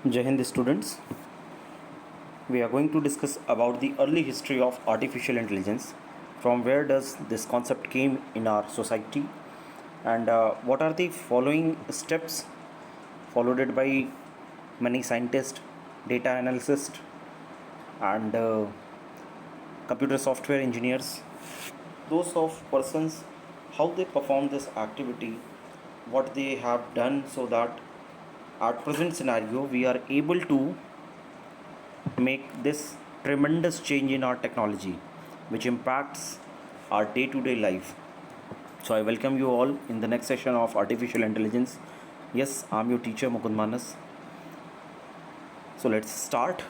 Jai Hind students, we are going to discuss about the early history of artificial intelligence. From where does this concept came in our society, and what are the following steps followed by many scientists, data analysts, and computer software engineers. Those of persons, how they perform this activity, what they have done, so that at present scenario we are able to make this tremendous change in our technology which impacts our day to day life. So, I welcome you all in the next session of artificial intelligence. Yes, I'm your teacher Mukund Manas. So, let's start.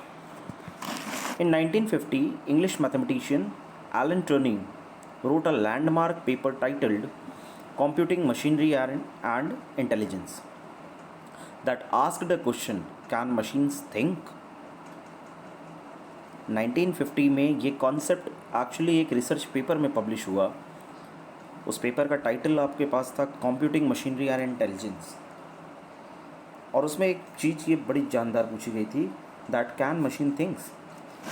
In 1950, English mathematician Alan Turing wrote a landmark paper titled Computing Machinery and Intelligence that asked the question, can machines think? 1950 में ये concept actually एक research paper में publish हुआ. उस paper का title आपके पास था computing machinery and intelligence, और उसमें एक चीज़ ये बड़ी जानदार पूछी गई थी, that can machine thinks.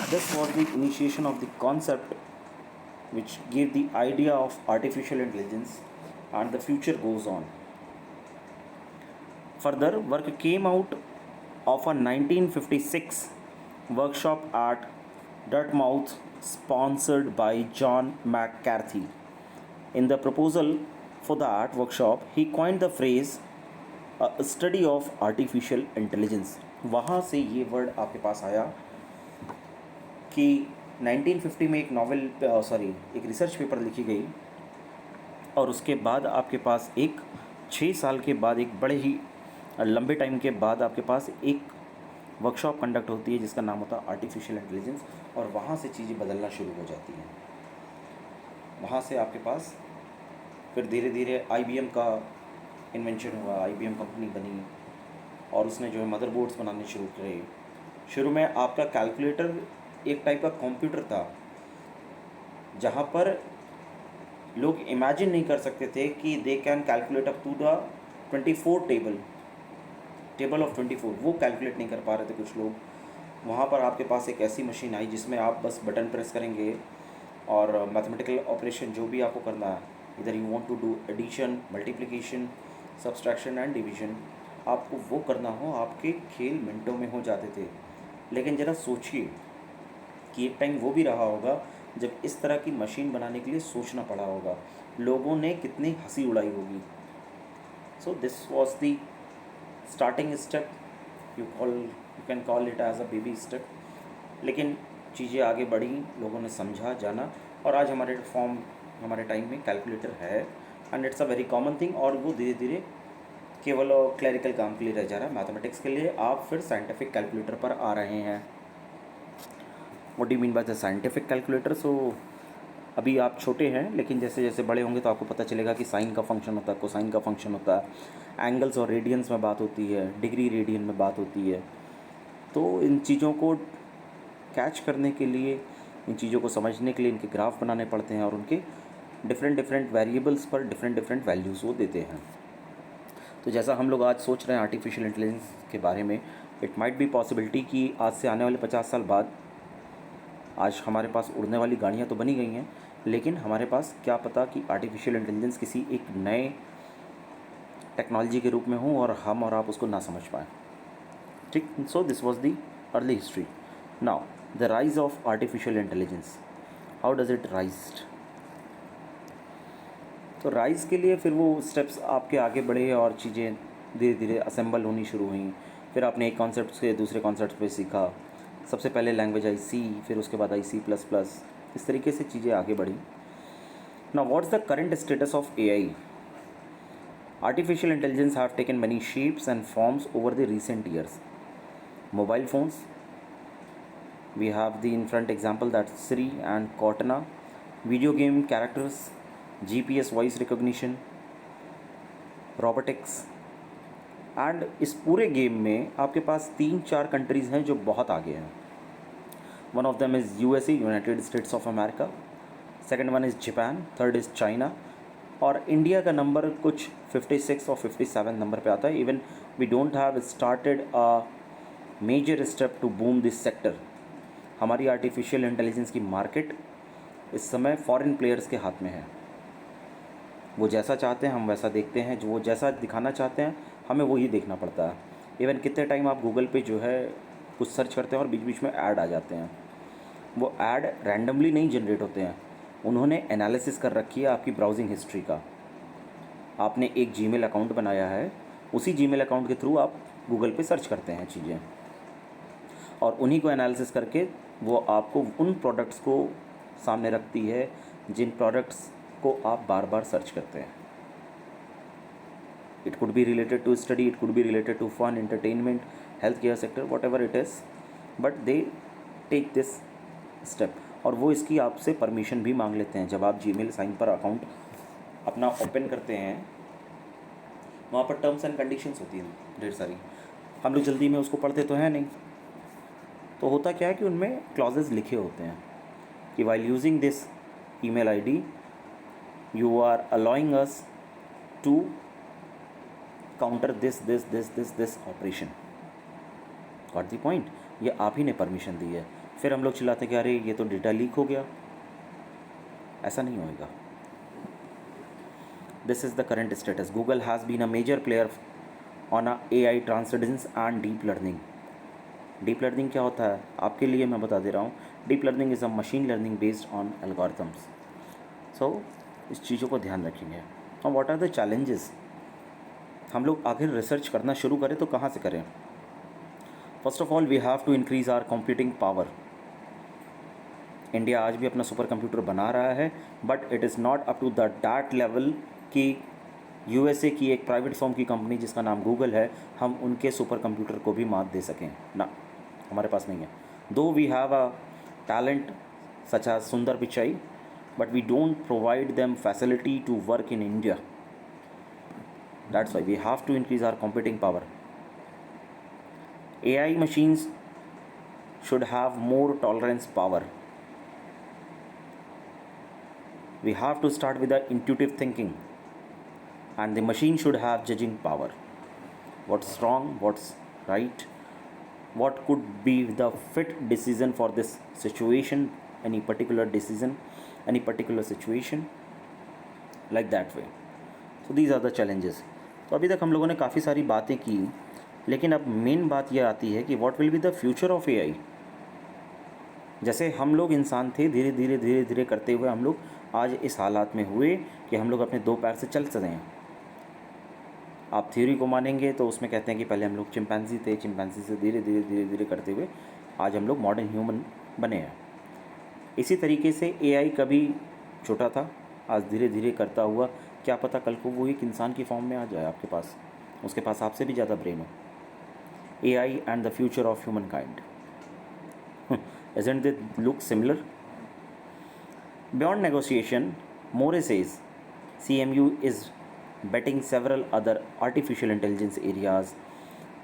This was the initiation of the concept which give the idea of artificial intelligence and the future goes on. Further work came out of a 1956 workshop at Dartmouth sponsored by John McCarthy. In the proposal for that workshop, he coined the phrase a study of artificial intelligence. वहाँ से ये word आपके पास आया कि 1950 में एक एक research paper लिखी गई, और उसके बाद आपके पास एक 6 साल के बाद, एक बड़े ही लंबे टाइम के बाद आपके पास एक वर्कशॉप कंडक्ट होती है जिसका नाम होता है आर्टिफिशियल इंटेलिजेंस, और वहाँ से चीज़ें बदलना शुरू हो जाती हैं. वहाँ से आपके पास फिर धीरे धीरे IBM का इन्वेंशन हुआ, IBM कंपनी बनी, और उसने जो है मदरबोर्ड्स बनाने शुरू करे. शुरू में आपका कैलकुलेटर एक टाइप का कंप्यूटर था जहाँ पर लोग इमेजिन नहीं कर सकते थे कि they can calculate up to the 24 table of 24. वो कैलकुलेट नहीं कर पा रहे थे कुछ लोग. वहाँ पर आपके पास एक ऐसी मशीन आई जिसमें आप बस बटन प्रेस करेंगे और मैथमेटिकल ऑपरेशन जो भी आपको करना है, इधर you want to do addition, multiplication, subtraction and division, आपको वो करना हो, आपके खेल मिनटों में हो जाते थे. लेकिन ज़रा सोचिए कि एक टाइम वो भी रहा होगा जब इस तरह की मशीन बनाने के लिए सोचना पड़ा होगा, लोगों ने कितनी हंसी उड़ाई होगी. So this was the starting step, you can call it as a baby step. लेकिन चीज़ें आगे बढ़ी, लोगों ने समझा, जाना, और आज हमारे टाइम में कैलकुलेटर है and it's a very common thing. और वो धीरे धीरे केवल क्लरिकल काम के लिए रह जा रहा है. मैथमेटिक्स के लिए आप फिर साइंटिफिक कैलकुलेटर पर आ रहे हैं. What do you mean by the scientific calculator? So अभी आप छोटे हैं, लेकिन जैसे जैसे बड़े होंगे तो आपको पता चलेगा कि साइन का फंक्शन होता है, कोसाइन का फंक्शन होता है, एंगल्स और रेडियंस में बात होती है, डिग्री रेडियन में बात होती है. तो इन चीज़ों को कैच करने के लिए, इन चीज़ों को समझने के लिए इनके ग्राफ बनाने पड़ते हैं, और उनके डिफरेंट वेरिएबल्स पर डिफरेंट वैल्यूज़ वो देते हैं. तो जैसा हम लोग आज सोच रहे हैं आर्टिफिशियल इंटेलिजेंस के बारे में, इट माइट बी पॉसिबिलिटी कि आज से आने वाले 50 साल बाद, आज हमारे पास उड़ने वाली गाड़ियाँ तो बनी गई हैं, लेकिन हमारे पास क्या पता कि आर्टिफिशियल इंटेलिजेंस किसी एक नए टेक्नोलॉजी के रूप में हो और हम और आप उसको ना समझ पाएँ. ठीक. सो this was the early history. Now the rise of artificial intelligence, how does it rise? तो राइज के लिए फिर वो स्टेप्स आपके आगे बढ़े और चीज़ें धीरे धीरे असेंबल होनी शुरू हुई. फिर आपने एक कॉन्सेप्ट से दूसरे कॉन्सेप्ट पे सीखा. सबसे पहले लैंग्वेज आई C, फिर उसके बाद आई C++. इस तरीके से चीज़ें आगे बढ़ी. Now what's the current status of AI? Artificial intelligence have taken many shapes and forms over the recent years. Mobile phones, we have the in front example, that Siri and Cortana. Video game characters, GPS voice recognition, robotics. And इस पूरे game में आपके पास 3-4 countries हैं जो बहुत आगे हैं. One of them is USA, United States of America. Second one is Japan. Third is China. और इंडिया का नंबर कुछ 56 और 57 नंबर पे आता है. Even we don't have started major step to boom this sector. हमारी आर्टिफिशियल इंटेलिजेंस की मार्केट इस समय फॉरेन प्लेयर्स के हाथ में है। वो जैसा चाहते हैं हम वैसा देखते हैं, जो वो जैसा दिखाना चाहते हैं हमें वही देखना पड़ता है। इवन कितने टाइम आप गूगल पे जो है कुछ सर्च करते हैं और बीच बीच में ऐड आ जाते हैं। वो ऐड रैंडमली नहीं जनरेट होते हैं, उन्होंने एनालिसिस कर रखी है आपकी ब्राउजिंग हिस्ट्री का। आपने एक जीमेल अकाउंट बनाया है, उसी जीमेल अकाउंट के थ्रू आप गूगल पे सर्च करते हैं चीज़ें, और उन्हीं को एनालिसिस करके वो आपको उन प्रोडक्ट्स को सामने रखती है जिन प्रोडक्ट्स को आप बार बार सर्च करते हैं। It could be related to study, it could be related to fun, entertainment, health care sector, whatever it is, but they take this step. और वो इसकी आपसे परमिशन भी मांग लेते हैं। जब आप जीमेल साइन पर अकाउंट अपना ओपन करते हैं, वहाँ पर टर्म्स एंड कंडीशंस होती हैं ढेर सारी, हम लोग जल्दी में उसको पढ़ते तो हैं नहीं। तो होता क्या है कि उनमें क्लॉजेज लिखे होते हैं कि while using this email ID you are allowing us to counter this operation. Got the point? ये आप ही ने परमिशन दी है। फिर हम लोग चिल्लाते कि अरे ये तो डेटा लीक हो गया। ऐसा नहीं होएगा। This is the current status. Google has been a major player on a AI transcendence and deep learning. Deep learning क्या होता है आपके लिए मैं बता दे रहा हूँ। Deep learning is a machine learning based on algorithms. So इस चीज़ों को ध्यान रखेंगे। और व्हाट आर द चैलेंजेस? हम लोग आखिर रिसर्च करना शुरू करें तो कहाँ से करें? First of all we have to increase our computing power. India आज भी अपना सुपर कंप्यूटर बना रहा है, but it is not up to the that level कि USA की एक प्राइवेट फर्म की कंपनी जिसका नाम गूगल है, हम उनके सुपर कंप्यूटर को भी मात दे सकें ना, हमारे पास नहीं है। Though we have a talent such as Sundar Pichai, but we don't provide them facility to work in India. That's why we have to increase our computing power. AI machines should have more tolerance power. We have to start with the intuitive thinking, and the machine should have judging power. What's wrong, what's right, what could be the fit decision for this situation, any particular decision, any particular situation, like that way. So these are the challenges. तो अभी तक हम लोगों ने काफ़ी सारी बातें की, लेकिन अब मेन बात यह आती है कि what will be the future of AI। जैसे हम लोग इंसान थे, धीरे धीरे करते हुए हम लोग आज इस हालात में हुए कि हम लोग अपने दो पैर से चल सकते हैं। आप थ्योरी को मानेंगे तो उसमें कहते हैं कि पहले हम लोग चिंपैंजी थे, चिंपैंजी से धीरे धीरे करते हुए आज हम लोग मॉडर्न ह्यूमन बने हैं। इसी तरीके से AI कभी छोटा था, आज धीरे धीरे करता हुआ क्या पता कल को वो एक इंसान की फॉर्म में आ जाए आपके पास, उसके पास आपसे भी ज़्यादा ब्रेन हो। AI and the future of humankind. Isn't it look similar? Beyond negotiation, More says CMU is betting several other artificial intelligence areas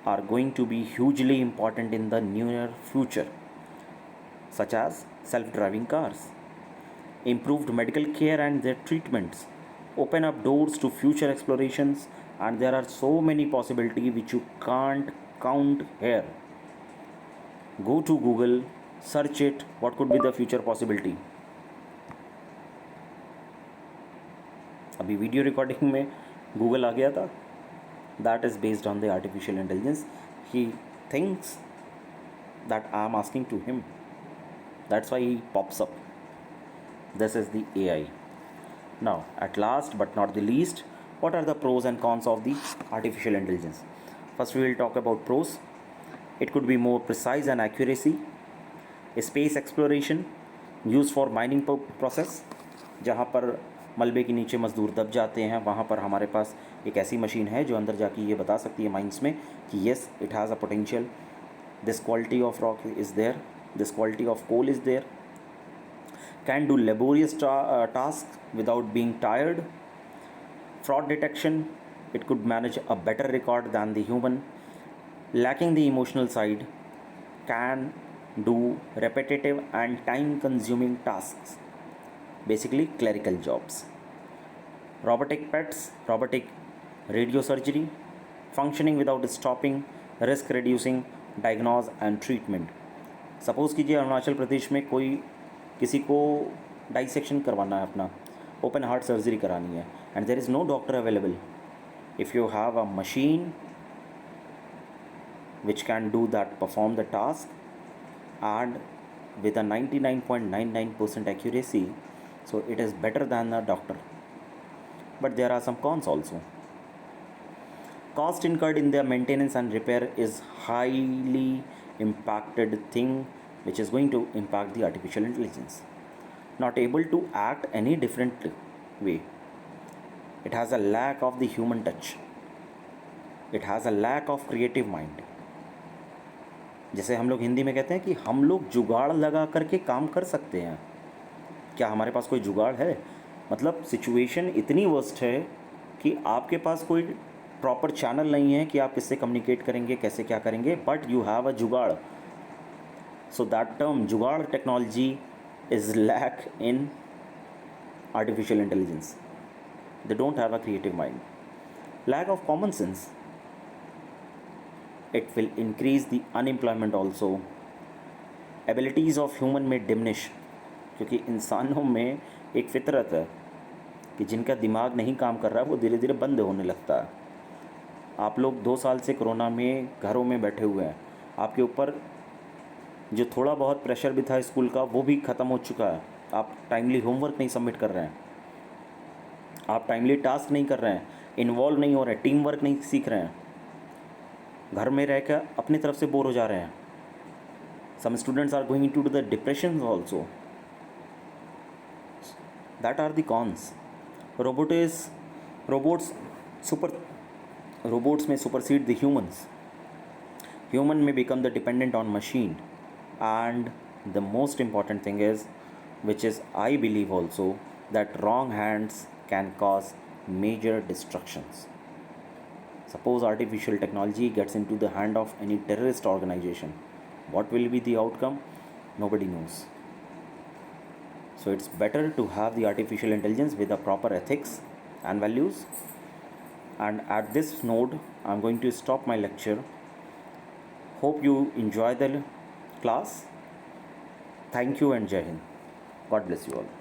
are going to be hugely important in the near future, such as self-driving cars, improved medical care and their treatments, open up doors to future explorations, and there are so many possibilities which you can't count here. Go to Google, search it, what could be the future possibility. अभी video recording में Google आ गया था, that is based on the artificial intelligence. He thinks that I am asking to him. That's why he pops up. This is the AI. Now, at last but not the least, what are the pros and cons of the artificial intelligence? First, we will talk about pros. It could be more precise and accuracy. Space exploration, used for mining process. जहाँ पर मलबे के नीचे मज़दूर दब जाते हैं, वहाँ पर हमारे पास एक ऐसी मशीन है जो अंदर जाके ये बता सकती है माइंस में कि yes, it has a potential. This quality of rock is there, this quality of coal is there, can do laborious tasks without being tired. Fraud detection, it could manage a better record than the human. Lacking the emotional side, can do repetitive and time consuming tasks, basically clerical jobs. Robotic pets, robotic radiosurgery, functioning without stopping, risk reducing, diagnose and treatment. Suppose कीजिए अरुणाचल प्रदेश में कोई किसी को dissection करवाना है, अपना open heart surgery करानी है, and there is no doctor available. If you have a machine which can do that, perform the task, and with a 99.99% accuracy, so it is better than a doctor. But there are some cons also. Cost incurred in their maintenance and repair is highly impacted thing, which is going to impact the artificial intelligence. Not able to act any different way. It has a lack of the human touch. It has a lack of creative mind. जैसे हम लोग हिंदी में कहते हैं कि हम लोग जुगाड़ लगा करके काम कर सकते हैं. क्या हमारे पास कोई जुगाड़ है? मतलब सिचुएशन इतनी वर्स्ट है कि आपके पास कोई प्रॉपर चैनल नहीं है कि आप किससे कम्युनिकेट करेंगे, कैसे क्या करेंगे, but you have a jugaad. So that term jugaad technology is lack in artificial intelligence. They don't have a creative mind. Lack of common sense. It will increase the unemployment also. Abilities of human may diminish, क्योंकि इंसानों में एक फितरत है कि जिनका दिमाग नहीं काम कर रहा है वो धीरे धीरे बंद होने लगता है. आप लोग 2 साल से कोरोना में घरों में बैठे हुए हैं. आपके ऊपर जो थोड़ा बहुत प्रेशर भी था स्कूल का वो भी ख़त्म हो चुका है. आप टाइमली होमवर्क नहीं सबमिट कर रहे हैं, आप टाइमली टास्क नहीं कर रहे हैं, इन्वॉल्व नहीं हो रहे हैं, टीम वर्क नहीं सीख रहे हैं, घर में रह कर अपनी तरफ से बोर हो जा रहे हैं. Some students are going to the depression also. That are the cons. Robots may supersede the humans. Humans may become the dependent on machine. And the most important thing is, which is I believe also, that wrong hands can cause major destructions. Suppose artificial technology gets into the hand of any terrorist organization. What will be the outcome? Nobody knows. So it's better to have the artificial intelligence with the proper ethics and values. And at this note, I'm going to stop my lecture. Hope you enjoy the class. Thank you and Jai Hind. God bless you all.